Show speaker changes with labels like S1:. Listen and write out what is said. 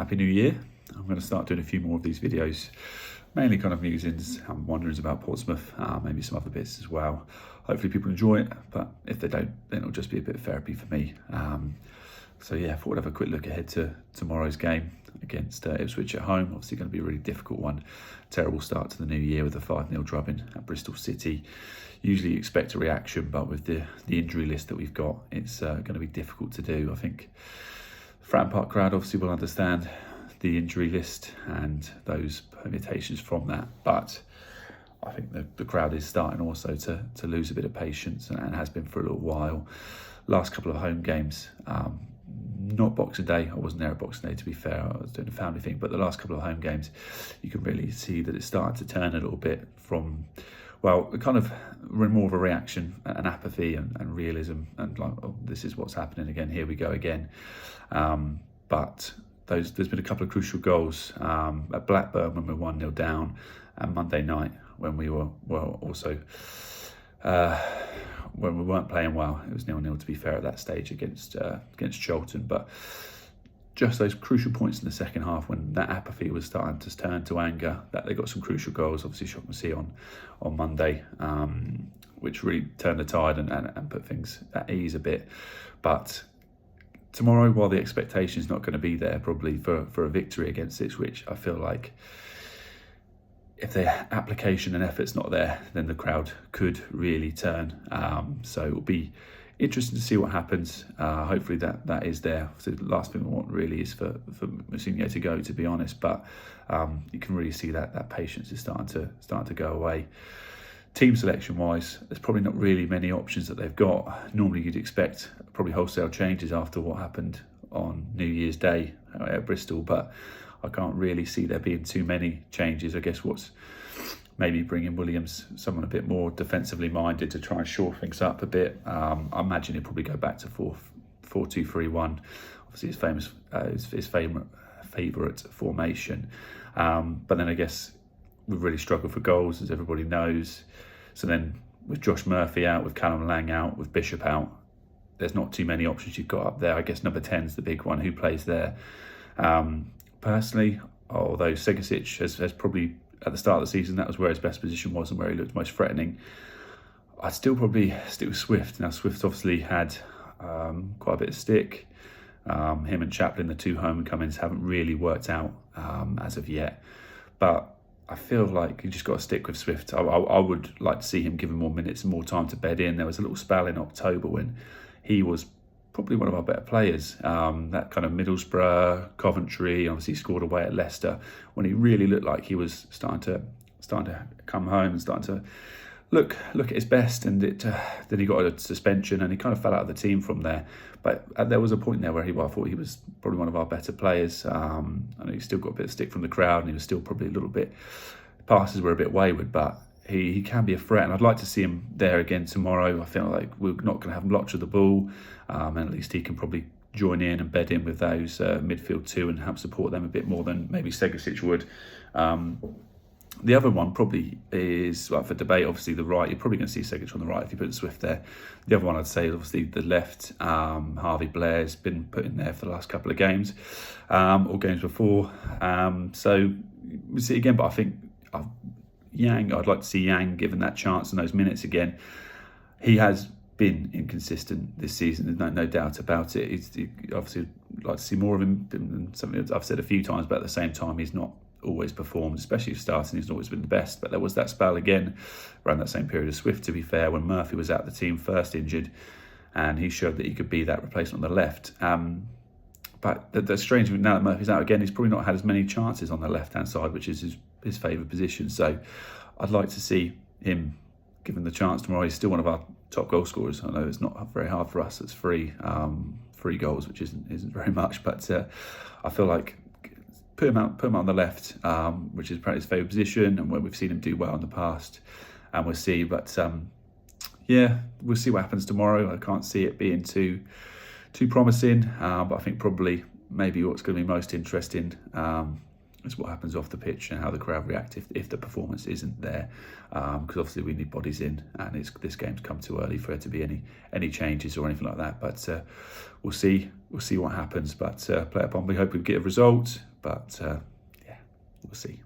S1: Happy New Year. I'm going to start doing a few more of these videos, mainly kind of musings and wonderings about Portsmouth, maybe some other bits as well. Hopefully people enjoy it, but if they don't, then it'll just be a bit of therapy for me. So yeah, I thought I'd have a quick look ahead to tomorrow's game against Ipswich at home. Obviously going to be a really difficult one. Terrible start to the new year with a 5-0 drubbing at Bristol City. Usually expect a reaction, but with the injury list that we've got, it's going to be difficult to do. I think Fratton Park crowd obviously will understand the injury list and those permutations from that, but I think the crowd is starting also to lose a bit of patience and has been for a little while. Last couple of home games, not Boxing Day, I wasn't there at Boxing Day to be fair, I was doing a family thing, but the last couple of home games you can really see that it's starting to turn a little bit from, well, kind of more of a reaction and apathy and realism and like, oh, this is what's happening again, here we go again. But there's been a couple of crucial goals at Blackburn when we were 1-0 down, and Monday night when we were also when we weren't playing well. It was 0-0 to be fair at that stage against Charlton, but just those crucial points in the second half when that apathy was starting to turn to anger, that they got some crucial goals, obviously Shock and See on Monday, which really turned the tide and put things at ease a bit. But tomorrow, while the expectation is not going to be there probably for a victory against Ipswich, I feel like if the application and effort's not there, then the crowd could really turn. So it'll be interesting to see what happens. Hopefully that is there. So the last thing we want really is for Mousinho to go, to be honest. But you can really see that patience is starting to go away. Team selection wise, there's probably not really many options that they've got. Normally you'd expect probably wholesale changes after what happened on New Year's Day at Bristol, but I can't really see there being too many changes. I guess what's maybe bringing Williams, someone a bit more defensively minded to try and shore things up a bit. I imagine he'll probably go back to 4-2-3-1. Obviously his favourite formation. But then I guess we've really struggled for goals, as everybody knows. So then with Josh Murphy out, with Callum Lang out, with Bishop out, there's not too many options you've got up there. I guess number 10's the big one. Who plays there? Personally, although Segasic has probably, at the start of the season, that was where his best position was and where he looked most threatening, I'd still probably stick with Swift. Now, Swift obviously had quite a bit of stick. Him and Chaplin, the two homecomings, haven't really worked out as of yet. But I feel like you just got to stick with Swift. I would like to see him given more minutes and more time to bed in. There was a little spell in October when he was probably one of our better players. That kind of Middlesbrough, Coventry, obviously scored away at Leicester, when he really looked like he was starting to come home and starting to look at his best. And then he got a suspension and he kind of fell out of the team from there. But there was a point there where I thought he was probably one of our better players. I know he still got a bit of stick from the crowd and he was still probably a little bit, passes were a bit wayward, but he can be a threat, and I'd like to see him there again tomorrow. I feel like we're not going to have lots of the ball, and at least he can probably join in and bed in with those midfield two and help support them a bit more than maybe Segasic would. The other one probably is, well, for debate, obviously the right. You're probably going to see Segasic on the right if you put Swift there. The other one I'd say is obviously the left. Harvey Blair's been put in there for the last couple of games, or games before. So we'll see again, but I think Yang, I'd like to see Yang given that chance and those minutes again. He has been inconsistent this season, there's no doubt about it. He obviously like to see more of him, than something that I've said a few times, but at the same time he's not always performed, especially if starting, he's not always been the best. But there was that spell again around that same period of Swift, to be fair, when Murphy was out of the team, first injured, and he showed that he could be that replacement on the left. But the strange thing, now that Murphy's out again, he's probably not had as many chances on the left-hand side, which is his favourite position. So I'd like to see him given the chance tomorrow. He's still one of our top goal scorers. I know it's not very hard for us. It's three goals, which isn't very much. But I feel like put him out on the left, which is probably his favourite position and where we've seen him do well in the past. And we'll see. But yeah, we'll see what happens tomorrow. I can't see it being too promising, but I think probably maybe what's going to be most interesting is what happens off the pitch and how the crowd react if the performance isn't there, because obviously we need bodies in, and this game's come too early for there to be any changes or anything like that. But we'll see what happens. But play at Pompey, hope we get a result. But yeah, we'll see.